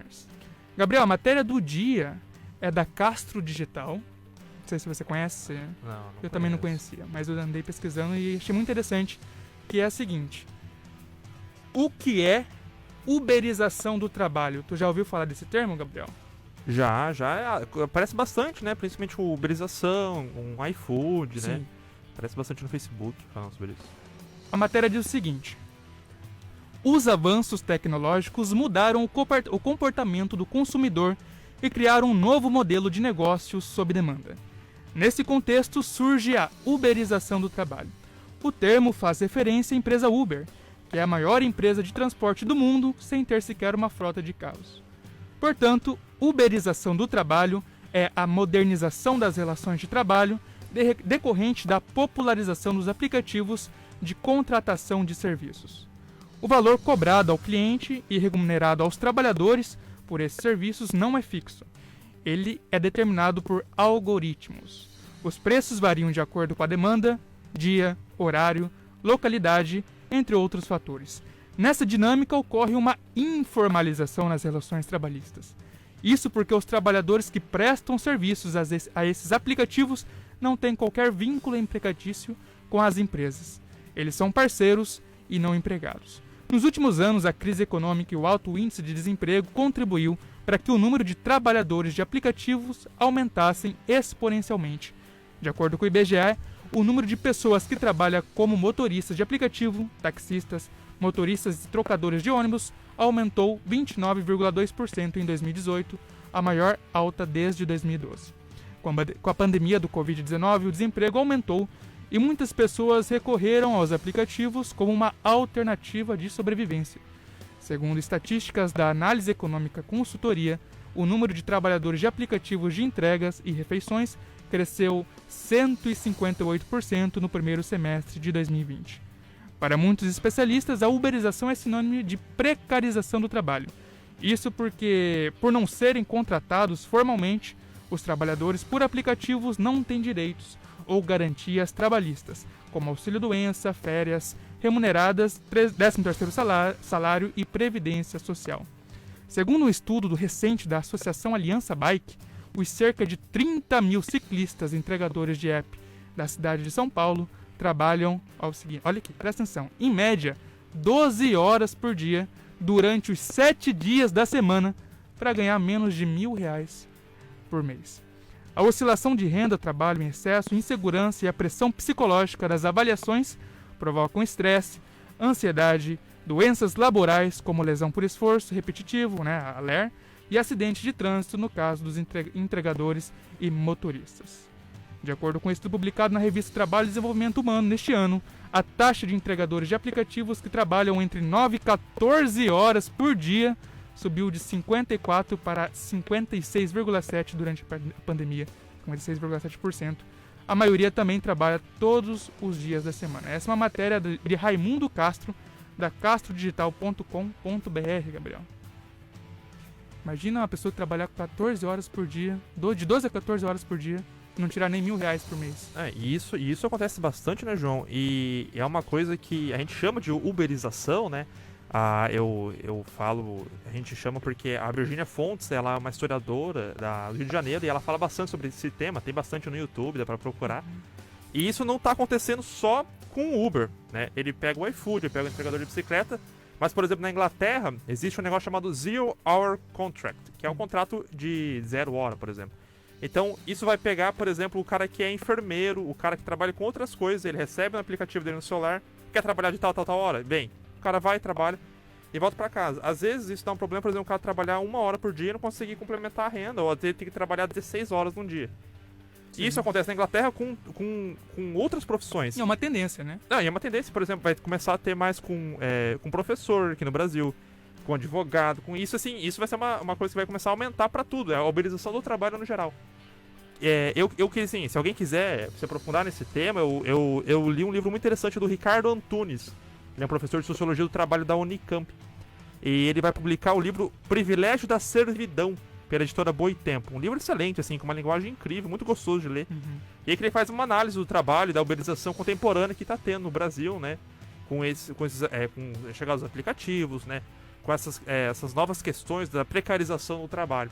celulares. Gabriel, a matéria do dia é da Castro Digital. Não sei se você conhece. Não eu também não conhecia, mas eu andei pesquisando e achei muito interessante, que é a seguinte. O que é uberização do trabalho? Tu já ouviu falar desse termo, Gabriel? Já aparece bastante, né? Principalmente o uberização, um iFood, Sim. né? Aparece bastante no Facebook falando sobre isso. A matéria diz o seguinte. Os avanços tecnológicos mudaram o comportamento do consumidor e criaram um novo modelo de negócios sob demanda. Nesse contexto surge a uberização do trabalho. O termo faz referência à empresa Uber, que é a maior empresa de transporte do mundo sem ter sequer uma frota de carros. Portanto, uberização do trabalho é a modernização das relações de trabalho decorrente da popularização dos aplicativos de contratação de serviços. O valor cobrado ao cliente e remunerado aos trabalhadores por esses serviços não é fixo. Ele é determinado por algoritmos. Os preços variam de acordo com a demanda, dia, horário, localidade, entre outros fatores. Nessa dinâmica ocorre uma informalização nas relações trabalhistas. Isso porque os trabalhadores que prestam serviços a esses aplicativos não têm qualquer vínculo empregatício com as empresas. Eles são parceiros e não empregados. Nos últimos anos, a crise econômica e o alto índice de desemprego contribuiu para que o número de trabalhadores de aplicativos aumentassem exponencialmente. De acordo com o IBGE, o número de pessoas que trabalham como motoristas de aplicativo, taxistas, motoristas e trocadores de ônibus aumentou 29,2% em 2018, a maior alta desde 2012. Com a pandemia do Covid-19, o desemprego aumentou e muitas pessoas recorreram aos aplicativos como uma alternativa de sobrevivência. Segundo estatísticas da Análise Econômica Consultoria, o número de trabalhadores de aplicativos de entregas e refeições cresceu 158% no primeiro semestre de 2020. Para muitos especialistas, a uberização é sinônimo de precarização do trabalho. Isso porque, por não serem contratados formalmente, os trabalhadores por aplicativos não têm direitos ou garantias trabalhistas, como auxílio-doença, férias remuneradas, 13º salário e previdência social. Segundo um estudo recente da Associação Aliança Bike, os cerca de 30 mil ciclistas entregadores de app da cidade de São Paulo trabalham, olha aqui, presta atenção, em média 12 horas por dia durante os 7 dias da semana para ganhar menos de R$1.000 por mês. A oscilação de renda, trabalho em excesso, insegurança e a pressão psicológica das avaliações provocam estresse, ansiedade, doenças laborais como lesão por esforço repetitivo, a LER, e acidentes de trânsito no caso dos entregadores e motoristas. De acordo com um estudo publicado na revista Trabalho e Desenvolvimento Humano neste ano, a taxa de entregadores de aplicativos que trabalham entre 9 e 14 horas por dia subiu de 54 para 56,7% durante a pandemia, 56,7%. A maioria também trabalha todos os dias da semana. Essa é uma matéria de Raimundo Castro, da castrodigital.com.br, Gabriel. Imagina uma pessoa que trabalhar 14 horas por dia, de 12 a 14 horas por dia, e não tirar nem R$1.000 por mês. E isso acontece bastante, né, João? E é uma coisa que a gente chama de uberização, né? Eu falo, a gente chama porque a Virginia Fontes, ela é uma historiadora do Rio de Janeiro e ela fala bastante sobre esse tema, tem bastante no YouTube, dá pra procurar. E isso não tá acontecendo só com o Uber, né? Ele pega o iFood, ele pega o entregador de bicicleta, mas, por exemplo, na Inglaterra, existe um negócio chamado Zero Hour Contract, que é um contrato de 0 hora, por exemplo. Então, isso vai pegar, por exemplo, o cara que é enfermeiro, o cara que trabalha com outras coisas, ele recebe no aplicativo dele no celular, quer trabalhar de tal hora? Bem, o cara vai, trabalha e volta pra casa. Às vezes isso dá um problema, por exemplo, o cara trabalhar 1 hora por dia e não conseguir complementar a renda, ou às vezes tem que trabalhar 16 horas num dia. Sim. Isso acontece na Inglaterra com outras profissões. E é uma tendência, né? Não, e é uma tendência, por exemplo, vai começar a ter mais com professor aqui no Brasil, com advogado, com isso, assim, isso vai ser uma coisa que vai começar a aumentar pra tudo, é a uberização do trabalho no geral. Eu que, assim, se alguém quiser se aprofundar nesse tema, eu li um livro muito interessante do Ricardo Antunes. Ele é um professor de Sociologia do Trabalho da Unicamp. E ele vai publicar o livro Privilégio da Servidão, pela editora Boitempo. Um livro excelente, assim, com uma linguagem incrível, muito gostoso de ler. Uhum. E aí que ele faz uma análise do trabalho e da uberização contemporânea que está tendo no Brasil, né? Com a chegada dos aplicativos, né? com essas novas questões da precarização do trabalho.